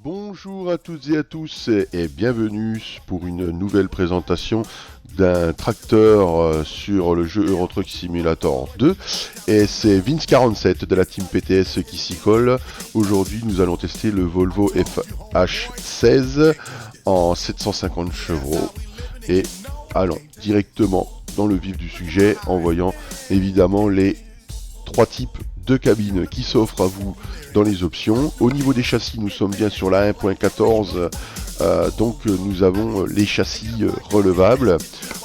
Bonjour à toutes et à tous et bienvenue pour une nouvelle présentation d'un tracteur sur le jeu Euro Truck Simulator 2 et c'est Vince47 de la team PTS qui s'y colle. Aujourd'hui nous allons tester le Volvo FH16 en 750 chevaux et allons directement dans le vif du sujet en voyant évidemment les trois types de cabines qui s'offrent à vous dans les options. Au niveau des châssis, nous sommes bien sur la 1.14, donc nous avons les châssis relevables.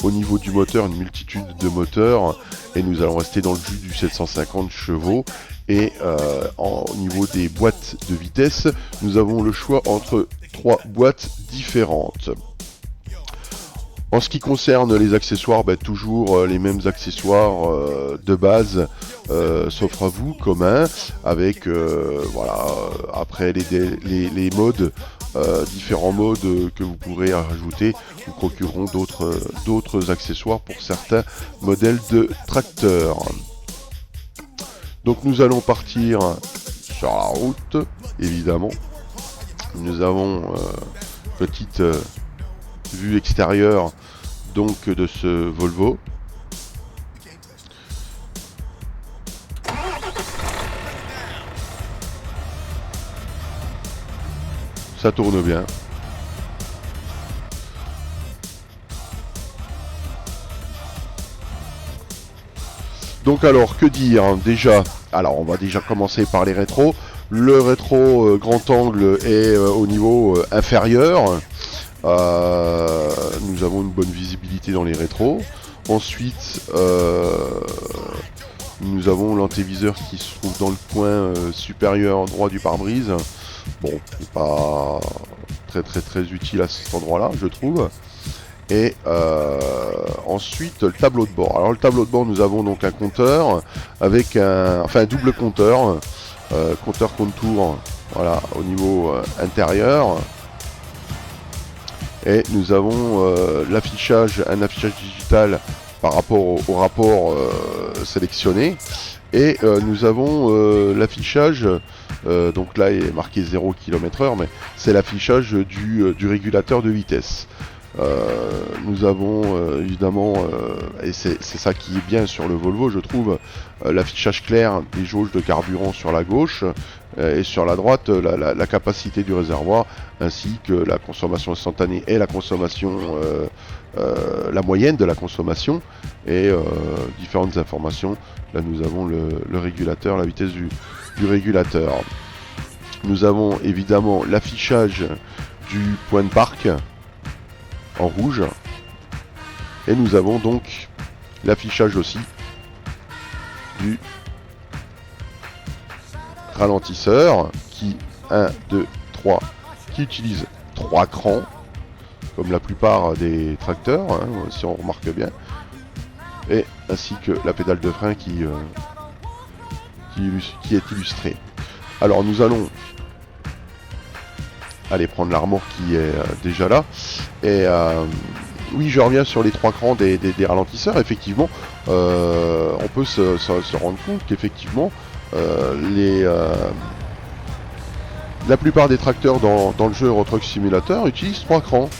Au niveau du moteur, une multitude de moteurs et nous allons rester dans le jus du 750 chevaux. Et au niveau des boîtes de vitesse, nous avons le choix entre trois boîtes différentes. En ce qui concerne les accessoires, toujours les mêmes accessoires de base s'offrent à vous, communs, avec voilà, après les modes, différents modes que vous pourrez rajouter, vous procureront d'autres accessoires pour certains modèles de tracteurs. Donc nous allons partir sur la route, évidemment. Nous avons petite vue extérieure donc de ce Volvo. Ça tourne bien. Donc alors, que dire déjà? Alors on va déjà commencer par les rétros. Le rétro grand angle est au niveau inférieur. Nous avons une bonne visibilité dans les rétros. Ensuite, nous avons l'antéviseur qui se trouve dans le coin supérieur droit du pare-brise. Bon, c'est pas très utile à cet endroit-là, je trouve. Et ensuite, le tableau de bord. Alors le tableau de bord, nous avons donc un compteur avec un double compteur, compteur contour, voilà, au niveau intérieur. Et nous avons un affichage digital par rapport au rapport sélectionné. Et nous avons l'affichage, donc là il est marqué 0 km/h, mais c'est l'affichage du régulateur de vitesse. Nous avons évidemment, et c'est ça qui est bien sur le Volvo je trouve, l'affichage clair des jauges de carburant sur la gauche et sur la droite la capacité du réservoir ainsi que la consommation instantanée et la consommation, la moyenne de la consommation et différentes informations. Là nous avons le régulateur, la vitesse du régulateur. Nous avons évidemment l'affichage du point de parc en rouge et nous avons donc l'affichage aussi du ralentisseur qui qui utilise 3 crans comme la plupart des tracteurs, hein, si on remarque bien, et ainsi que la pédale de frein qui est illustrée. Alors nous allons aller prendre l'armoire qui est déjà là. Et oui, je reviens sur les 3 crans des ralentisseurs. Effectivement, on peut se rendre compte qu'effectivement, la plupart des tracteurs dans le jeu Euro Truck Simulator utilisent 3 crans.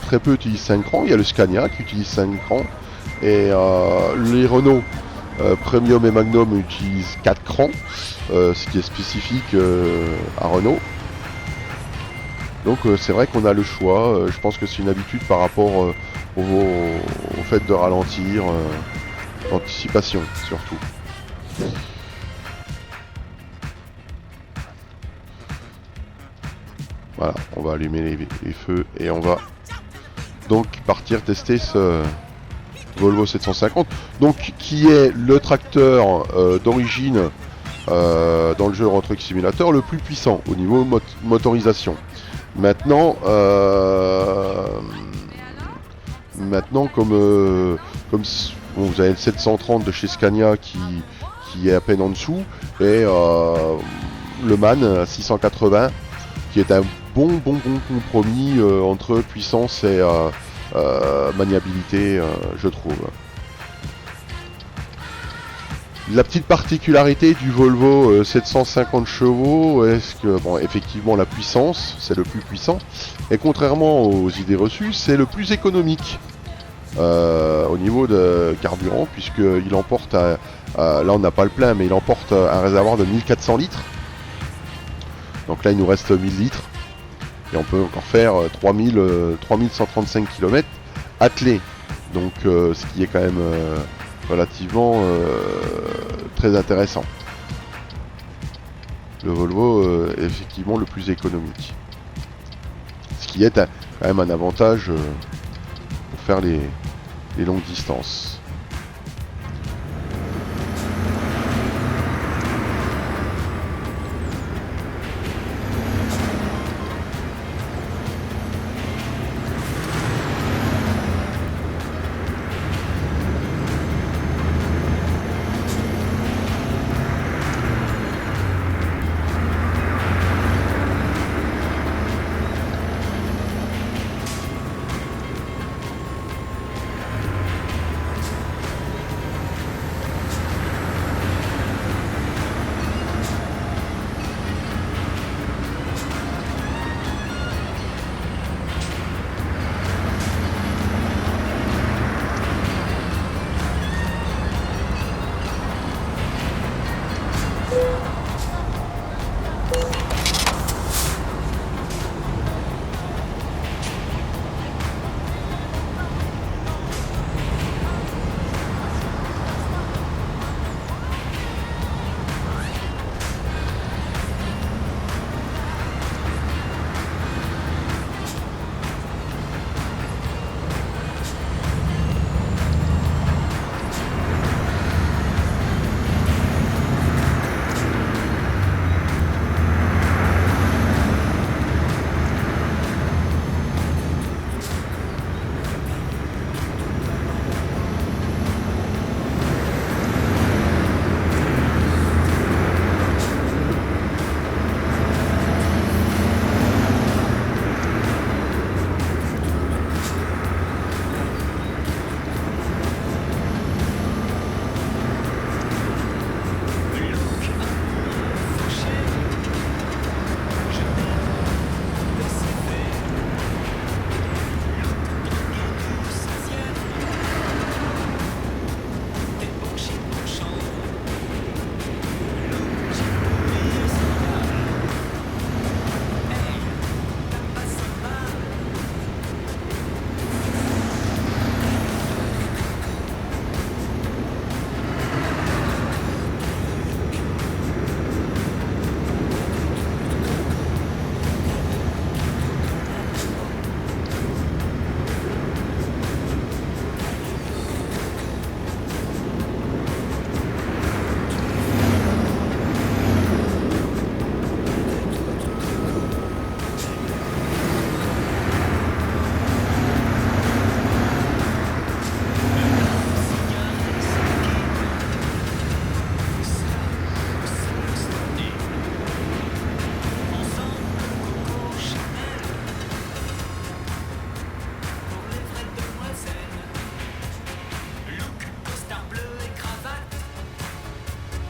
Très peu utilisent 5 crans. Il y a le Scania qui utilise 5 crans. Et les Renault Premium et Magnum utilisent 4 crans, ce qui est spécifique à Renault. Donc c'est vrai qu'on a le choix, je pense que c'est une habitude par rapport au fait de ralentir, l'anticipation surtout. Voilà, on va allumer les feux et on va donc partir tester ce Volvo 750, donc qui est le tracteur d'origine dans le jeu Euro Truck Simulator le plus puissant au niveau motorisation. Maintenant, comme bon, vous avez le 730 de chez Scania qui est à peine en dessous, et le MAN à 680 qui est un bon compromis entre puissance et maniabilité, je trouve. La petite particularité du Volvo 750 chevaux, est-ce que, bon, effectivement, la puissance, c'est le plus puissant, et contrairement aux idées reçues, c'est le plus économique au niveau de carburant, puisqu'il emporte, là on n'a pas le plein, mais il emporte un réservoir de 1400 litres. Donc là, il nous reste 1000 litres, et on peut encore faire 3135 km attelé. Donc, ce qui est quand même relativement très intéressant. Le Volvo est effectivement le plus économique. Ce qui est quand même un avantage pour faire les longues distances.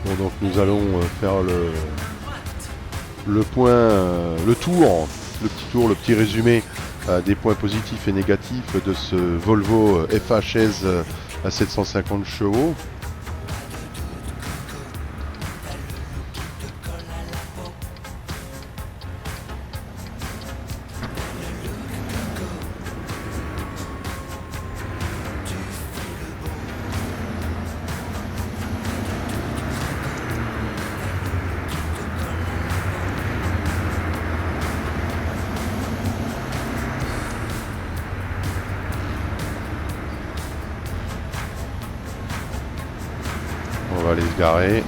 Bon, donc nous allons faire le point, le petit résumé des points positifs et négatifs de ce Volvo FH16 à 750 chevaux. On va aller se garer.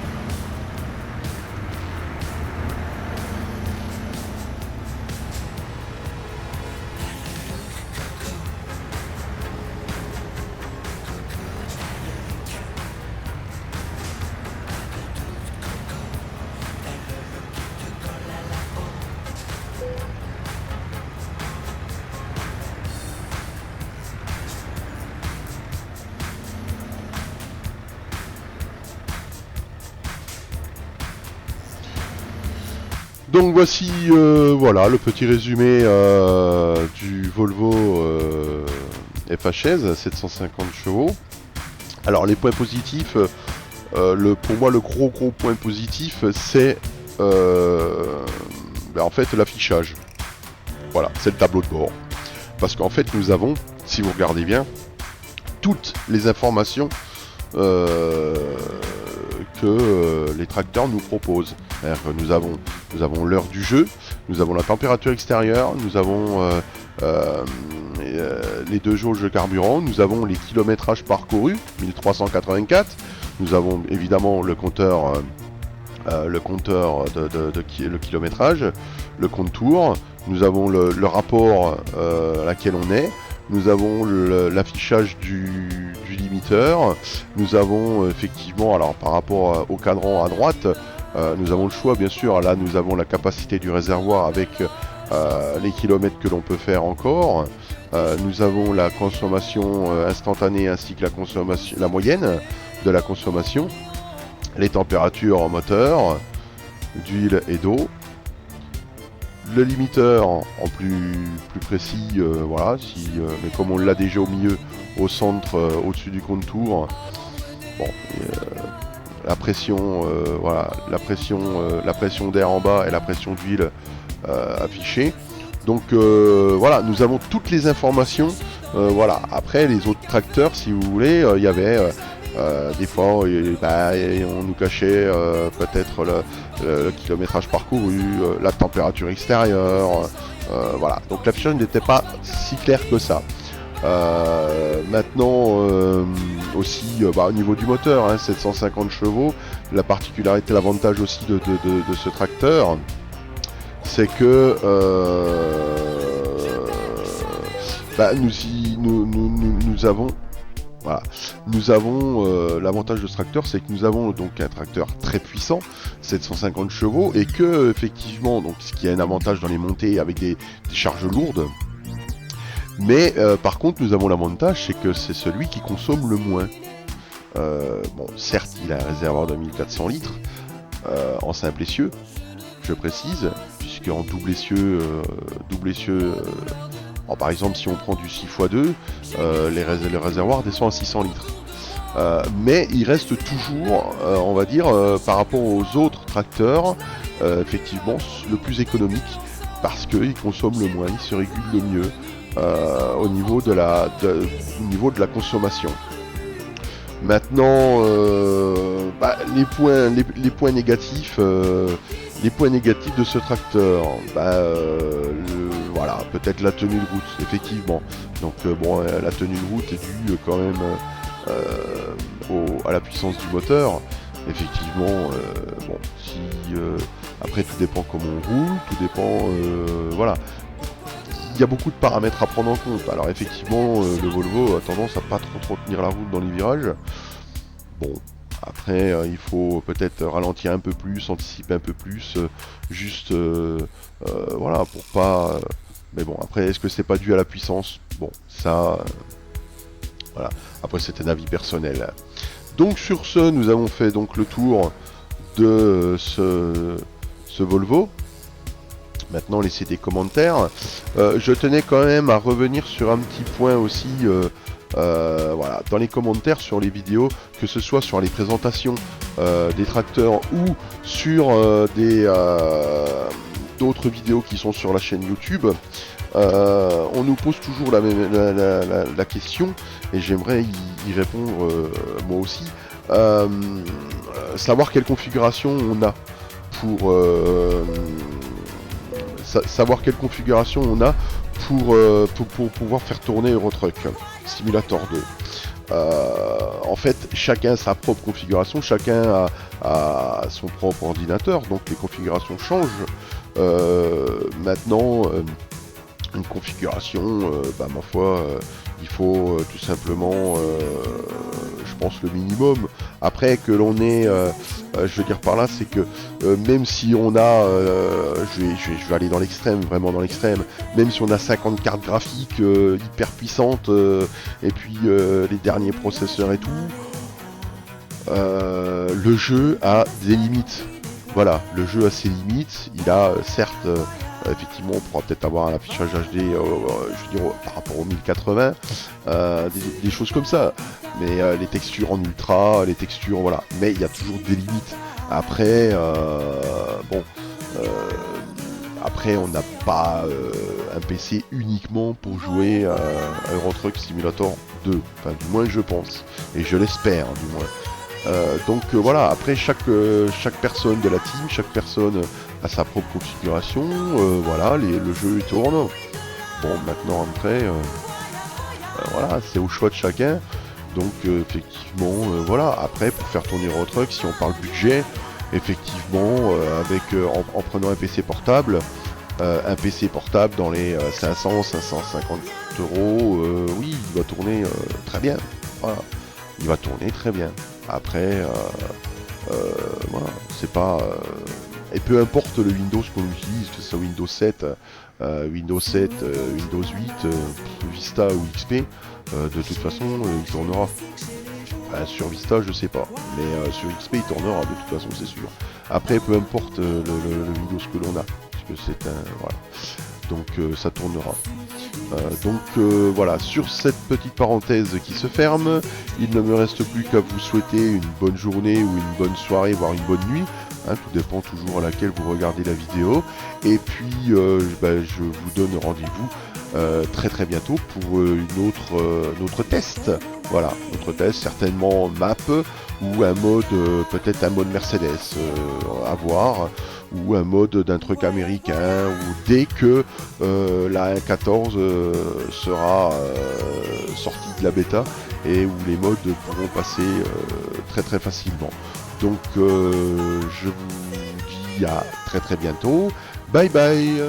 Donc voici voilà le petit résumé du Volvo FH16 750 chevaux. Alors les points positifs, pour moi le gros point positif c'est en fait l'affichage. Voilà, c'est le tableau de bord. Parce qu'en fait nous avons, si vous regardez bien, toutes les informations que les tracteurs nous proposent. Nous avons l'heure du jeu, nous avons la température extérieure, nous avons les 2 jauges de carburant, nous avons les kilométrages parcourus, 1384, nous avons évidemment le compteur le kilométrage, le compte tour, nous avons le rapport à laquelle on est, nous avons l'affichage du limiteur, nous avons effectivement, alors par rapport au cadran à droite, nous avons le choix bien sûr, là nous avons la capacité du réservoir avec les kilomètres que l'on peut faire encore, nous avons la consommation instantanée ainsi que la moyenne de la consommation, les températures en moteur, d'huile et d'eau, le limiteur en plus précis, voilà, mais comme on l'a déjà au milieu, au centre, au-dessus du contour, bon, la pression, voilà, la pression d'air en bas et la pression d'huile affichée. Donc voilà, nous avons toutes les informations. Voilà. Après les autres tracteurs, si vous voulez, il y avait des fois, on nous cachait peut-être le kilométrage parcouru, la température extérieure, voilà. Donc l'affichage n'était pas si clair que ça. Maintenant, aussi au niveau du moteur, 750 chevaux, la particularité, l'avantage aussi de ce tracteur, c'est que nous avons. Voilà. Nous avons l'avantage de ce tracteur, c'est que nous avons donc un tracteur très puissant, 750 chevaux, et que effectivement, donc ce qui a un avantage dans les montées avec des charges lourdes. Mais par contre, nous avons l'avantage, c'est que c'est celui qui consomme le moins. Bon, certes, il a un réservoir de 1400 litres en simple essieu, je précise, puisqu'en double essieu, par exemple, si on prend du 6x2, le réservoir descend à 600 litres. Mais il reste toujours, on va dire, par rapport aux autres tracteurs, effectivement, le plus économique, parce qu'il consomme le moins, il se régule le mieux au niveau de la consommation. Maintenant, les points négatifs. Les points négatifs de ce tracteur, voilà, peut-être la tenue de route, effectivement. Donc bon, la tenue de route est due quand même à la puissance du moteur. Effectivement, bon, après tout dépend comment on roule, tout dépend, voilà. Il y a beaucoup de paramètres à prendre en compte. Alors effectivement, le Volvo a tendance à pas trop tenir la route dans les virages. Bon. Après, il faut peut-être ralentir un peu plus, anticiper un peu plus, juste, voilà, pour pas... mais bon, après, est-ce que c'est pas dû à la puissance? Bon, ça... voilà, après c'est un avis personnel. Donc sur ce, nous avons fait donc le tour de ce Volvo. Maintenant, laissez des commentaires. Je tenais quand même à revenir sur un petit point aussi... voilà, dans les commentaires sur les vidéos, que ce soit sur les présentations des tracteurs ou sur d'autres vidéos qui sont sur la chaîne YouTube, on nous pose toujours la question, et j'aimerais y répondre moi aussi, savoir quelle configuration on a pour pour pouvoir faire tourner Eurotruck Simulator 2. En fait, chacun a sa propre configuration, chacun a son propre ordinateur, donc les configurations changent. Maintenant, une configuration, ma foi, il faut tout simplement, je pense, le minimum. Après que l'on est, je veux dire par là, c'est que même si on a, je vais aller dans l'extrême, vraiment dans l'extrême, même si on a 50 cartes graphiques hyper puissantes, et puis les derniers processeurs et tout, le jeu a des limites. voilà, le jeu a ses limites. Il a certes, effectivement, on pourra peut-être avoir un affichage HD, je veux dire, par rapport au 1080, des choses comme ça. Mais les textures en ultra, les textures, voilà. Mais il y a toujours des limites. Après, bon, euh, après on n'a pas un PC uniquement pour jouer à Euro Truck Simulator 2. Enfin, du moins je pense. Et je l'espère, du moins. Donc voilà, après chaque personne de la team, chaque personne a sa propre configuration, voilà, le jeu il tourne. Bon, maintenant après, voilà, c'est au choix de chacun. Donc effectivement, voilà, après pour faire tourner Euro Truck, si on parle budget, effectivement, en prenant un PC portable dans les 500-550 euros, oui, il va tourner très bien. Voilà, il va tourner très bien. Après, voilà, c'est pas. Et peu importe le Windows qu'on utilise, que ce soit Windows 7, Windows 7, Windows 8, Vista ou XP, de toute façon, il tournera. Sur Vista, je sais pas, mais sur XP, il tournera de toute façon, c'est sûr. Après, peu importe le Windows que l'on a, parce que c'est un. Voilà. Donc, ça tournera. Voilà, sur cette petite parenthèse qui se ferme, il ne me reste plus qu'à vous souhaiter une bonne journée ou une bonne soirée, voire une bonne nuit. Tout dépend toujours à laquelle vous regardez la vidéo. Et puis, je vous donne rendez-vous très très bientôt pour une autre test. Voilà, notre test, certainement map ou un mode, peut-être un mode Mercedes à voir, ou un mode d'un truc américain, ou dès que la 1.14 sera sortie de la bêta et où les modes pourront passer très très facilement. Donc je vous dis à très très bientôt. Bye bye.